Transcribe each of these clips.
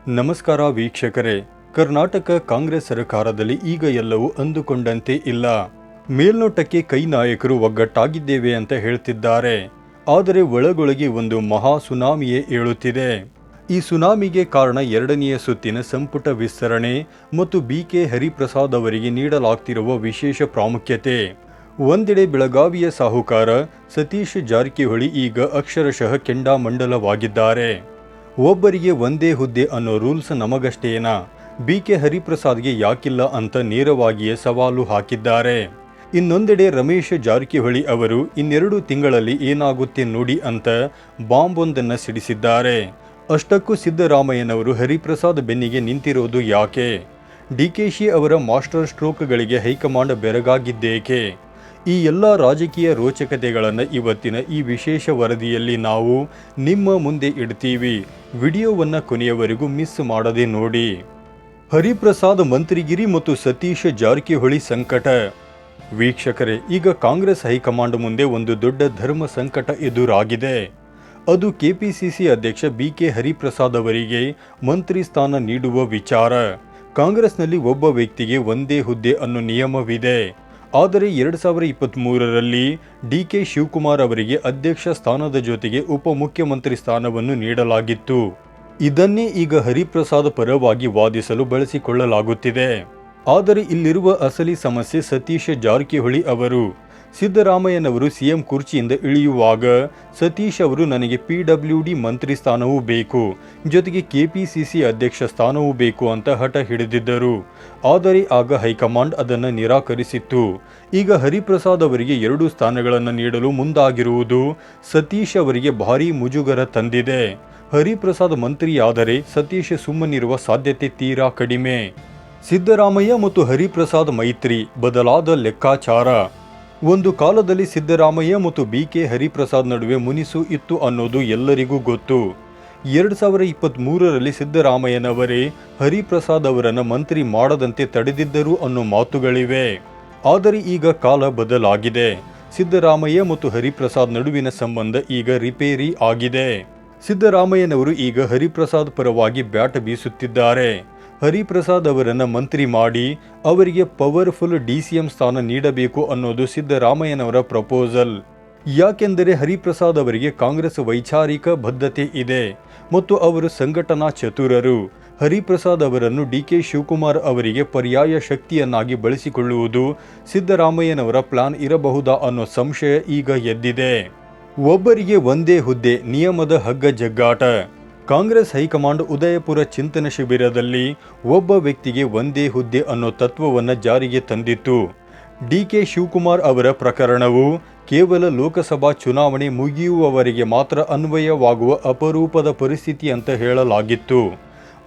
ನಮಸ್ಕಾರ ವೀಕ್ಷಕರೇ. ಕರ್ನಾಟಕ ಕಾಂಗ್ರೆಸ್ ಸರ್ಕಾರದಲ್ಲಿ ಈಗ ಎಲ್ಲವೂ ಅಂದುಕೊಂಡಂತೆ ಇಲ್ಲ. ಮೇಲ್ನೋಟಕ್ಕೆ ಕೈ ನಾಯಕರು ಒಗ್ಗಟ್ಟಾಗಿದ್ದೇವೆ ಅಂತ ಹೇಳ್ತಿದ್ದಾರೆ. ಆದರೆ ಒಳಗೊಳಗೆ ಒಂದು ಮಹಾ ಸುನಾಮಿಯೇ ಏಳುತ್ತಿದೆ. ಈ ಸುನಾಮಿಗೆ ಕಾರಣ ಎರಡನೆಯ ಸುತ್ತಿನ ಸಂಪುಟ ವಿಸ್ತರಣೆ ಮತ್ತು BK ಹರಿಪ್ರಸಾದ್ ಅವರಿಗೆ ನೀಡಲಾಗ್ತಿರುವ ವಿಶೇಷ ಪ್ರಾಮುಖ್ಯತೆ. ಒಂದೆಡೆ ಬೆಳಗಾವಿಯ ಸಾಹುಕಾರ ಸತೀಶ್ ಜಾರಕಿಹೊಳಿ ಈಗ ಅಕ್ಷರಶಃ ಕೆಂಡಾಮಂಡಲವಾಗಿದ್ದಾರೆ. ಒಬ್ಬರಿಗೆ ಒಂದೇ ಹುದ್ದೆ ಅನ್ನೋ ರೂಲ್ಸ್ ನಮಗಷ್ಟೇನಾ, BK ಹರಿಪ್ರಸಾದ್ಗೆ ಯಾಕಿಲ್ಲ ಅಂತ ನೇರವಾಗಿಯೇ ಸವಾಲು ಹಾಕಿದ್ದಾರೆ. ಇನ್ನೊಂದೆಡೆ ರಮೇಶ್ ಜಾರಕಿಹೊಳಿ ಅವರು ಇನ್ನೆರಡು ತಿಂಗಳಲ್ಲಿ ಏನಾಗುತ್ತೆ ನೋಡಿ ಅಂತ ಬಾಂಬೊಂದನ್ನು ಸಿಡಿಸಿದ್ದಾರೆ. ಅಷ್ಟಕ್ಕೂ ಸಿದ್ದರಾಮಯ್ಯನವರು ಹರಿಪ್ರಸಾದ್ ಬೆನ್ನಿಗೆ ನಿಂತಿರೋದು ಯಾಕೆ? DKಶಿ ಅವರ ಮಾಸ್ಟರ್ ಸ್ಟ್ರೋಕ್ಗಳಿಗೆ ಹೈಕಮಾಂಡ್ ಬೆರಗಾಗಿದ್ದೇಕೆ? ಈ ಎಲ್ಲ ರಾಜಕೀಯ ರೋಚಕತೆಗಳನ್ನು ಇವತ್ತಿನ ಈ ವಿಶೇಷ ವರದಿಯಲ್ಲಿ ನಾವು ನಿಮ್ಮ ಮುಂದೆ ಇಡ್ತೀವಿ. ವಿಡಿಯೋವನ್ನು ಕೊನೆಯವರೆಗೂ ಮಿಸ್ ಮಾಡದೆ ನೋಡಿ. ಹರಿಪ್ರಸಾದ್ ಮಂತ್ರಿಗಿರಿ ಮತ್ತು ಸತೀಶ್ ಜಾರಕಿಹೊಳಿ ಸಂಕಟ. ವೀಕ್ಷಕರೇ, ಈಗ ಕಾಂಗ್ರೆಸ್ ಹೈಕಮಾಂಡ್ ಮುಂದೆ ಒಂದು ದೊಡ್ಡ ಧರ್ಮ ಸಂಕಟ ಎದುರಾಗಿದೆ. ಅದು KPCC ಅಧ್ಯಕ್ಷ BK ಹರಿಪ್ರಸಾದ್ ಅವರಿಗೆ ಮಂತ್ರಿ ಸ್ಥಾನ ನೀಡುವ ವಿಚಾರ. ಕಾಂಗ್ರೆಸ್ನಲ್ಲಿ ಒಬ್ಬ ವ್ಯಕ್ತಿಗೆ ಒಂದೇ ಹುದ್ದೆ ಅನ್ನೋ ನಿಯಮವಿದೆ. ಆದರೆ 2023ರಲ್ಲಿ DK ಶಿವಕುಮಾರ್ ಅವರಿಗೆ ಅಧ್ಯಕ್ಷ ಸ್ಥಾನದ ಜೊತೆಗೆ ಉಪಮುಖ್ಯಮಂತ್ರಿ ಸ್ಥಾನವನ್ನು ನೀಡಲಾಗಿತ್ತು. ಇದನ್ನೇ ಈಗ ಹರಿಪ್ರಸಾದ್ ಪರವಾಗಿ ವಾದಿಸಲು ಬಳಸಿಕೊಳ್ಳಲಾಗುತ್ತಿದೆ. ಆದರೆ ಇಲ್ಲಿರುವ ಅಸಲಿ ಸಮಸ್ಯೆ ಸತೀಶ್ ಜಾರಕಿಹೊಳಿ ಅವರು. ಸಿದ್ದರಾಮಯ್ಯನವರು CM ಕುರ್ಚಿಯಿಂದ ಇಳಿಯುವಾಗ ಸತೀಶ್ ಅವರು ನನಗೆ PWD ಮಂತ್ರಿ ಸ್ಥಾನವೂ ಬೇಕು, ಜೊತೆಗೆ KPCC ಅಧ್ಯಕ್ಷ ಸ್ಥಾನವೂ ಬೇಕು ಅಂತ ಹಠ ಹಿಡಿದಿದ್ದರು. ಆದರೆ ಆಗ ಹೈಕಮಾಂಡ್ ಅದನ್ನು ನಿರಾಕರಿಸಿತ್ತು. ಈಗ ಹರಿಪ್ರಸಾದ್ ಅವರಿಗೆ 2 ಸ್ಥಾನಗಳನ್ನು ನೀಡಲು ಮುಂದಾಗಿರುವುದು ಸತೀಶ್ ಅವರಿಗೆ ಭಾರೀ ಮುಜುಗರ ತಂದಿದೆ. ಹರಿಪ್ರಸಾದ್ ಮಂತ್ರಿಯಾದರೆ ಸತೀಶ್ ಸುಮ್ಮನಿರುವ ಸಾಧ್ಯತೆ ತೀರಾ ಕಡಿಮೆ. ಸಿದ್ದರಾಮಯ್ಯ ಮತ್ತು ಹರಿಪ್ರಸಾದ್ ಮೈತ್ರಿ ಬದಲಾದ ಲೆಕ್ಕಾಚಾರ. ಒಂದು ಕಾಲದಲ್ಲಿ ಸಿದ್ದರಾಮಯ್ಯ ಮತ್ತು BK ಹರಿಪ್ರಸಾದ್ ನಡುವೆ ಮುನಿಸು ಇತ್ತು ಅನ್ನೋದು ಎಲ್ಲರಿಗೂ ಗೊತ್ತು. 2023ರಲ್ಲಿ ಸಿದ್ದರಾಮಯ್ಯನವರೇ ಹರಿಪ್ರಸಾದ್ ಅವರನ್ನು ಮಂತ್ರಿ ಮಾಡದಂತೆ ತಡೆದಿದ್ದರು ಅನ್ನೋ ಮಾತುಗಳಿವೆ. ಆದರೆ ಈಗ ಕಾಲ ಬದಲಾಗಿದೆ. ಸಿದ್ದರಾಮಯ್ಯ ಮತ್ತು ಹರಿಪ್ರಸಾದ್ ನಡುವಿನ ಸಂಬಂಧ ಈಗ ರಿಪೇರಿ ಆಗಿದೆ. ಸಿದ್ದರಾಮಯ್ಯನವರು ಈಗ ಹರಿಪ್ರಸಾದ್ ಪರವಾಗಿ ಬ್ಯಾಟ್ ಬೀಸುತ್ತಿದ್ದಾರೆ. ಹರಿಪ್ರಸಾದ್ ಅವರನ್ನು ಮಂತ್ರಿ ಮಾಡಿ ಅವರಿಗೆ ಪವರ್ಫುಲ್ DCM ಸ್ಥಾನ ನೀಡಬೇಕು ಅನ್ನೋದು ಸಿದ್ದರಾಮಯ್ಯನವರ ಪ್ರಪೋಸಲ್. ಯಾಕೆಂದರೆ ಹರಿಪ್ರಸಾದ್ ಅವರಿಗೆ ಕಾಂಗ್ರೆಸ್ ವೈಚಾರಿಕ ಬದ್ಧತೆ ಇದೆ ಮತ್ತು ಅವರು ಸಂಘಟನಾ ಚತುರರು. ಹರಿಪ್ರಸಾದ್ ಅವರನ್ನು DK ಶಿವಕುಮಾರ್ ಅವರಿಗೆ ಪರ್ಯಾಯ ಶಕ್ತಿಯನ್ನಾಗಿ ಬಳಸಿಕೊಳ್ಳುವುದು ಸಿದ್ದರಾಮಯ್ಯನವರ ಪ್ಲಾನ್ ಇರಬಹುದಾ ಅನ್ನೋ ಸಂಶಯ ಈಗ ಎದ್ದಿದೆ. ಒಬ್ಬರಿಗೆ ಒಂದೇ ಹುದ್ದೆ ನಿಯಮದ ಹಗ್ಗ ಜಗ್ಗಾಟ. ಕಾಂಗ್ರೆಸ್ ಹೈಕಮಾಂಡ್ ಉದಯಪುರ ಚಿಂತನ ಶಿಬಿರದಲ್ಲಿ ಒಬ್ಬ ವ್ಯಕ್ತಿಗೆ ಒಂದೇ ಹುದ್ದೆ ಅನ್ನೋ ತತ್ವವನ್ನು ಜಾರಿಗೆ ತಂದಿತ್ತು. DK ಶಿವಕುಮಾರ್ ಅವರ ಪ್ರಕರಣವು ಕೇವಲ ಲೋಕಸಭಾ ಚುನಾವಣೆ ಮುಗಿಯುವವರೆಗೆ ಮಾತ್ರ ಅನ್ವಯವಾಗುವ ಅಪರೂಪದ ಪರಿಸ್ಥಿತಿ ಅಂತ ಹೇಳಲಾಗಿತ್ತು.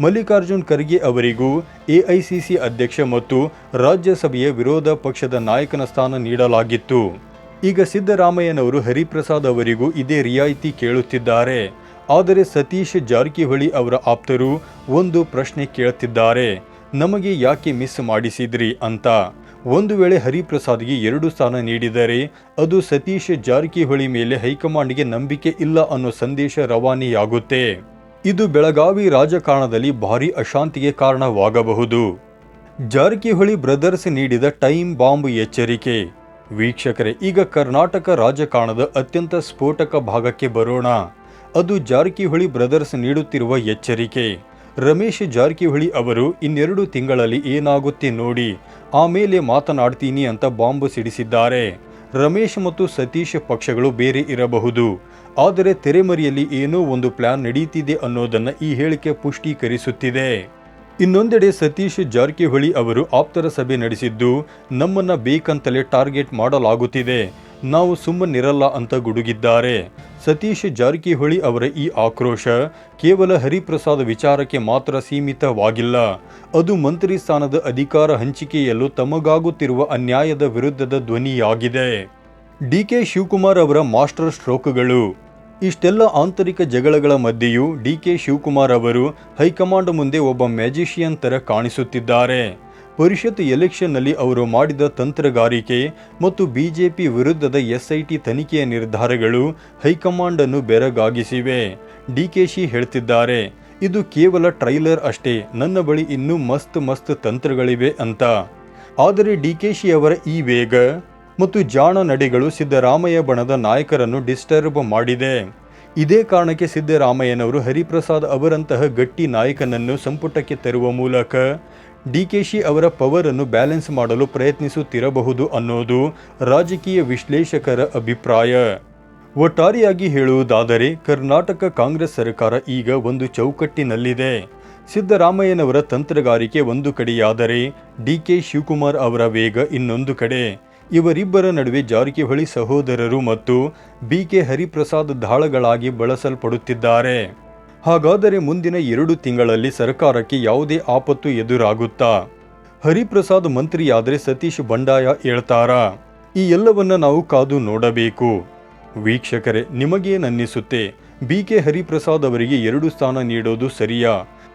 ಮಲ್ಲಿಕಾರ್ಜುನ್ ಖರ್ಗೆ ಅವರಿಗೂ AICC ಅಧ್ಯಕ್ಷ ಮತ್ತು ರಾಜ್ಯಸಭೆಯ ವಿರೋಧ ಪಕ್ಷದ ನಾಯಕನ ಸ್ಥಾನ ನೀಡಲಾಗಿತ್ತು. ಈಗ ಸಿದ್ದರಾಮಯ್ಯನವರು ಹರಿಪ್ರಸಾದ್ ಅವರಿಗೂ ಇದೇ ರಿಯಾಯಿತಿ ಕೇಳುತ್ತಿದ್ದಾರೆ. ಆದರೆ ಸತೀಶ್ ಜಾರಕಿಹೊಳಿ ಅವರ ಆಪ್ತರು ಒಂದು ಪ್ರಶ್ನೆ ಕೇಳುತ್ತಿದ್ದಾರೆ, ನಮಗೆ ಯಾಕೆ ಮಿಸ್ ಮಾಡಿಸಿದ್ರಿ ಅಂತ. ಒಂದು ವೇಳೆ ಹರಿಪ್ರಸಾದ್ಗೆ 2 ಸ್ಥಾನ ನೀಡಿದರೆ ಅದು ಸತೀಶ್ ಜಾರಕಿಹೊಳಿ ಮೇಲೆ ಹೈಕಮಾಂಡ್ಗೆ ನಂಬಿಕೆ ಇಲ್ಲ ಅನ್ನೋ ಸಂದೇಶ ರವಾನೆಯಾಗುತ್ತೆ. ಇದು ಬೆಳಗಾವಿ ರಾಜಕಾರಣದಲ್ಲಿ ಭಾರೀ ಅಶಾಂತಿಗೆ ಕಾರಣವಾಗಬಹುದು. ಜಾರಕಿಹೊಳಿ ಬ್ರದರ್ಸ್ ನೀಡಿದ ಟೈಮ್ ಬಾಂಬ್ ಎಚ್ಚರಿಕೆ. ವೀಕ್ಷಕರೇ, ಈಗ ಕರ್ನಾಟಕ ರಾಜಕಾರಣದ ಅತ್ಯಂತ ಸ್ಫೋಟಕ ಭಾಗಕ್ಕೆ ಬರೋಣ. ಅದು ಜಾರಕಿಹೊಳಿ ಬ್ರದರ್ಸ್ ನೀಡುತ್ತಿರುವ ಎಚ್ಚರಿಕೆ. ರಮೇಶ್ ಜಾರಕಿಹೊಳಿ ಅವರು ಇನ್ನೆರಡು ತಿಂಗಳಲ್ಲಿ ಏನಾಗುತ್ತೆ ನೋಡಿ, ಆಮೇಲೆ ಮಾತನಾಡ್ತೀನಿ ಅಂತ ಬಾಂಬ್ ಸಿಡಿಸಿದ್ದಾರೆ. ರಮೇಶ್ ಮತ್ತು ಸತೀಶ್ ಪಕ್ಷಗಳು ಬೇರೆ ಇರಬಹುದು, ಆದರೆ ತೆರೆಮರೆಯಲ್ಲಿ ಏನೋ ಒಂದು ಪ್ಲಾನ್ ನಡೀತಿದೆ ಅನ್ನೋದನ್ನು ಈ ಹೇಳಿಕೆ ಪುಷ್ಟೀಕರಿಸುತ್ತಿದೆ. ಇನ್ನೊಂದೆಡೆ ಸತೀಶ್ ಜಾರಕಿಹೊಳಿ ಅವರು ಆಪ್ತರ ಸಭೆ ನಡೆಸಿದ್ದು ನಮ್ಮನ್ನ ಬೇಕಂತಲೇ ಟಾರ್ಗೆಟ್ ಮಾಡಲಾಗುತ್ತಿದೆ, ನಾವು ಸುಮ್ಮನಿರಲ್ಲ ಅಂತ ಗುಡುಗಿದ್ದಾರೆ. ಸತೀಶ್ ಜಾರಕಿಹೊಳಿ ಅವರ ಈ ಆಕ್ರೋಶ ಕೇವಲ ಹರಿಪ್ರಸಾದ್ ವಿಚಾರಕ್ಕೆ ಮಾತ್ರ ಸೀಮಿತವಾಗಿಲ್ಲ. ಅದು ಮಂತ್ರಿ ಸ್ಥಾನದ ಅಧಿಕಾರ ಹಂಚಿಕೆಯಲ್ಲೂ ತಮಗಾಗುತ್ತಿರುವ ಅನ್ಯಾಯದ ವಿರುದ್ಧದ ಧ್ವನಿಯಾಗಿದೆ. DK ಶಿವಕುಮಾರ್ ಅವರ ಮಾಸ್ಟರ್ ಸ್ಟ್ರೋಕ್ಗಳು. ಇಷ್ಟೆಲ್ಲ ಆಂತರಿಕ ಜಗಳಗಳ ಮಧ್ಯೆಯೂ DK ಶಿವಕುಮಾರ್ ಅವರು ಹೈಕಮಾಂಡ್ ಮುಂದೆ ಒಬ್ಬ ಮ್ಯಾಜಿಷಿಯನ್ ತರ ಕಾಣಿಸುತ್ತಿದ್ದಾರೆ. ಪರಿಷತ್ ಎಲೆಕ್ಷನ್ನಲ್ಲಿ ಅವರು ಮಾಡಿದ ತಂತ್ರಗಾರಿಕೆ ಮತ್ತು ಬಿಜೆಪಿ ವಿರುದ್ಧದ SIT ತನಿಖೆಯ ನಿರ್ಧಾರಗಳು ಹೈಕಮಾಂಡ್ ಅನ್ನು ಬೆರಗಾಗಿಸಿವೆ. DKಶಿ ಹೇಳ್ತಿದ್ದಾರೆ, ಇದು ಕೇವಲ ಟ್ರೈಲರ್ ಅಷ್ಟೇ, ನನ್ನ ಬಳಿ ಇನ್ನೂ ಮಸ್ತ್ ತಂತ್ರಗಳಿವೆ ಅಂತ. ಆದರೆ ಡಿಕೆಶಿ ಅವರ ಈ ವೇಗ ಮತ್ತು ಜಾಣ ನಡೆಗಳು ಸಿದ್ದರಾಮಯ್ಯ ಬಣದ ನಾಯಕರನ್ನು ಡಿಸ್ಟರ್ಬ್ ಮಾಡಿದೆ. ಇದೇ ಕಾರಣಕ್ಕೆ ಸಿದ್ದರಾಮಯ್ಯನವರು ಹರಿಪ್ರಸಾದ್ ಅವರಂತಹ ಗಟ್ಟಿ ನಾಯಕನನ್ನು ಸಂಪುಟಕ್ಕೆ ತರುವ ಮೂಲಕ ಡಿಕೆಶಿ ಅವರ ಪವರ್ ಅನ್ನು ಬ್ಯಾಲೆನ್ಸ್ ಮಾಡಲು ಪ್ರಯತ್ನಿಸುತ್ತಿರಬಹುದು ಅನ್ನೋದು ರಾಜಕೀಯ ವಿಶ್ಲೇಷಕರ ಅಭಿಪ್ರಾಯ. ಒಟ್ಟಾರೆಯಾಗಿ ಹೇಳುವುದಾದರೆ ಕರ್ನಾಟಕ ಕಾಂಗ್ರೆಸ್ ಸರ್ಕಾರ ಈಗ ಒಂದು ಚೌಕಟ್ಟಿನಲ್ಲಿದೆ. ಸಿದ್ದರಾಮಯ್ಯನವರ ತಂತ್ರಗಾರಿಕೆ ಒಂದು ಕಡೆಯಾದರೆ ಡಿಕೆ ಶಿವಕುಮಾರ್ ಅವರ ವೇಗ ಇನ್ನೊಂದು ಕಡೆ. ಇವರಿಬ್ಬರ ನಡುವೆ ಜಾರಕಿಹೊಳಿ ಸಹೋದರರು ಮತ್ತು ಬಿಕೆ ಹರಿಪ್ರಸಾದ್ ದಾಳಗಳಾಗಿ ಬಳಸಲ್ಪಡುತ್ತಿದ್ದಾರೆ. ಹಾಗಾದರೆ ಮುಂದಿನ 2 ತಿಂಗಳಲ್ಲಿ ಸರ್ಕಾರಕ್ಕೆ ಯಾವುದೇ ಆಪತ್ತು ಎದುರಾಗುತ್ತಾ? ಹರಿಪ್ರಸಾದ್ ಮಂತ್ರಿಯಾದರೆ ಸತೀಶ್ ಬಂಡಾಯ ಹೇಳ್ತಾರಾ? ಈ ಎಲ್ಲವನ್ನ ನಾವು ಕಾದು ನೋಡಬೇಕು. ವೀಕ್ಷಕರೇ, ನಿಮಗೇನನ್ನಿಸುತ್ತೆ? ಬಿಕೆ ಹರಿಪ್ರಸಾದ್ ಅವರಿಗೆ 2 ಸ್ಥಾನ ನೀಡೋದು ಸರಿಯಾ?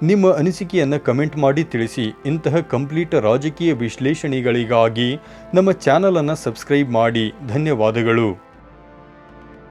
ನಿಮ್ಮ ಅನಿಸಿಕೆಯನ್ನು ಕಮೆಂಟ್ ಮಾಡಿ ತಿಳಿಸಿ. ಇಂತಹ ಕಂಪ್ಲೀಟ್ ರಾಜಕೀಯ ವಿಶ್ಲೇಷಣೆಗಳಿಗಾಗಿ ನಮ್ಮ ಚಾನಲನ್ನು ಸಬ್ಸ್ಕ್ರೈಬ್ ಮಾಡಿ. ಧನ್ಯವಾದಗಳು.